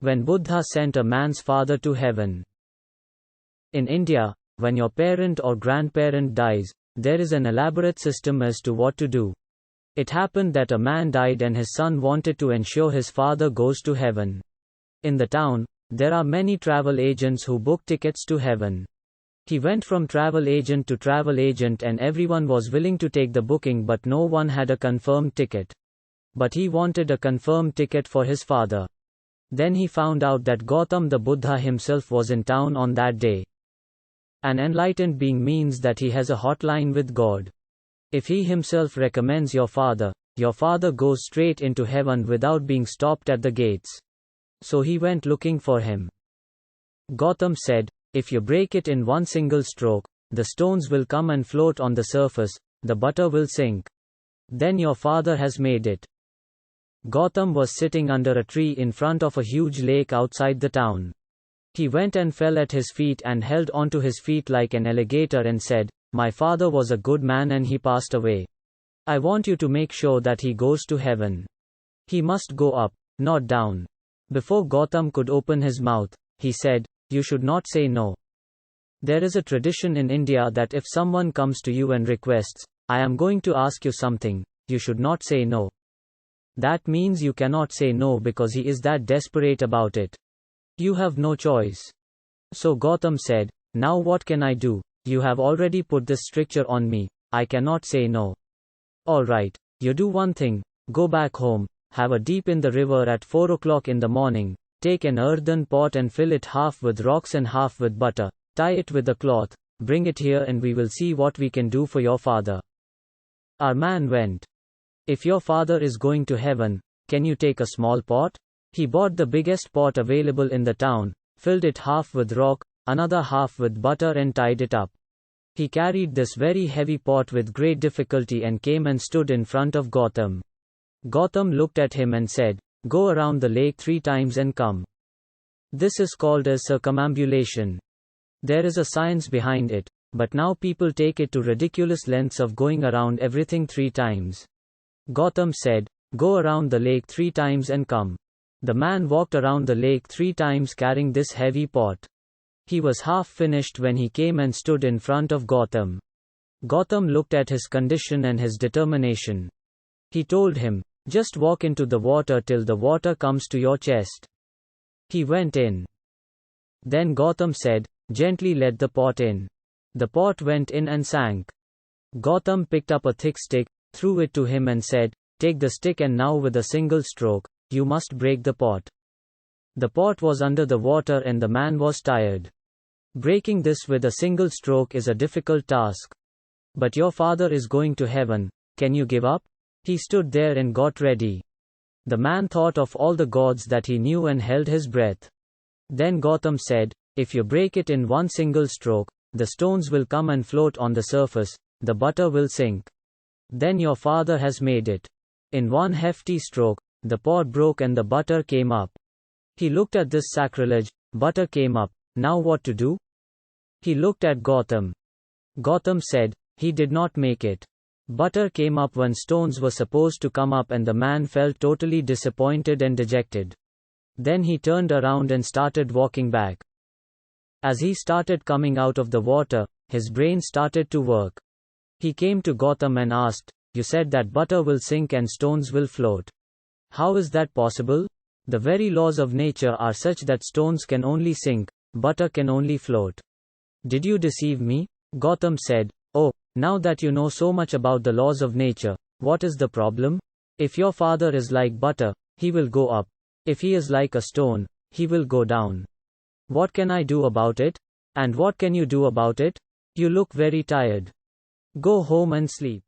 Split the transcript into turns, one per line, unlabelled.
When Buddha sent a man's father to heaven. In India, when your parent or grandparent dies, there is an elaborate system as to what to do. It happened that a man died and his son wanted to ensure his father goes to heaven. In the town, there are many travel agents who book tickets to heaven. He went from travel agent to travel agent and everyone was willing to take the booking, but no one had a confirmed ticket. But he wanted a confirmed ticket for his father. Then he found out that Gautam the Buddha himself was in town on that day. An enlightened being means that he has a hotline with God. If he himself recommends your father goes straight into heaven without being stopped at the gates. So he went looking for him. Gautam said, if you break it in one single stroke, the stones will come and float on the surface, the butter will sink. Then your father has made it. Gautam was sitting under a tree in front of a huge lake outside the town. He went and fell at his feet and held onto his feet like an alligator and said, my father was a good man and he passed away. I want you to make sure that he goes to heaven. He must go up, not down. Before Gautam could open his mouth, he said, you should not say no. There is a tradition in India that if someone comes to you and requests, I am going to ask you something, you should not say no. That means you cannot say no because he is that desperate about it. You have no choice. So Gautam said, now what can I do? You have already put this stricture on me, I cannot say no. Alright, you do one thing, go back home, have a dip in the river at 4 o'clock in the morning, take an earthen pot and fill it half with rocks and half with butter, tie it with a cloth, bring it here and we will see what we can do for your father. Our man went. If your father is going to heaven, can you take a small pot? He bought the biggest pot available in the town, filled it half with rock, another half with butter and tied it up. He carried this very heavy pot with great difficulty and came and stood in front of Gautam. Gautam looked at him and said, go around the lake 3 times and come. This is called as circumambulation. There is a science behind it, but now people take it to ridiculous lengths of going around everything 3 times. Gautam said, go around the lake 3 times and come. The man walked around the lake 3 times carrying this heavy pot. He was half finished when he came and stood in front of Gautam. Gautam looked at his condition and his determination. He told him, just walk into the water till the water comes to your chest. He went in. Then Gautam said, gently let the pot in. The pot went in and sank. Gautam picked up a thick stick, threw it to him and said, take the stick and now with a single stroke, you must break the pot. The pot was under the water and the man was tired. Breaking this with a single stroke is a difficult task. But your father is going to heaven, can you give up? He stood there and got ready. The man thought of all the gods that he knew and held his breath. Then Gautam said, if you break it in one single stroke, the stones will come and float on the surface, the butter will sink. Then your father has made it. In one hefty stroke, the pot broke and the butter came up. He looked at this sacrilege, butter came up, now what to do? He looked at Gautam. Gautam said, he did not make it. Butter came up when stones were supposed to come up and the man felt totally disappointed and dejected. Then he turned around and started walking back. As he started coming out of the water, his brain started to work. He came to Gautam and asked, you said that butter will sink and stones will float. How is that possible? The very laws of nature are such that stones can only sink, butter can only float. Did you deceive me? Gautam said, oh, now that you know so much about the laws of nature, what is the problem? If your father is like butter, he will go up. If he is like a stone, he will go down. What can I do about it? And what can you do about it? You look very tired. Go home and sleep.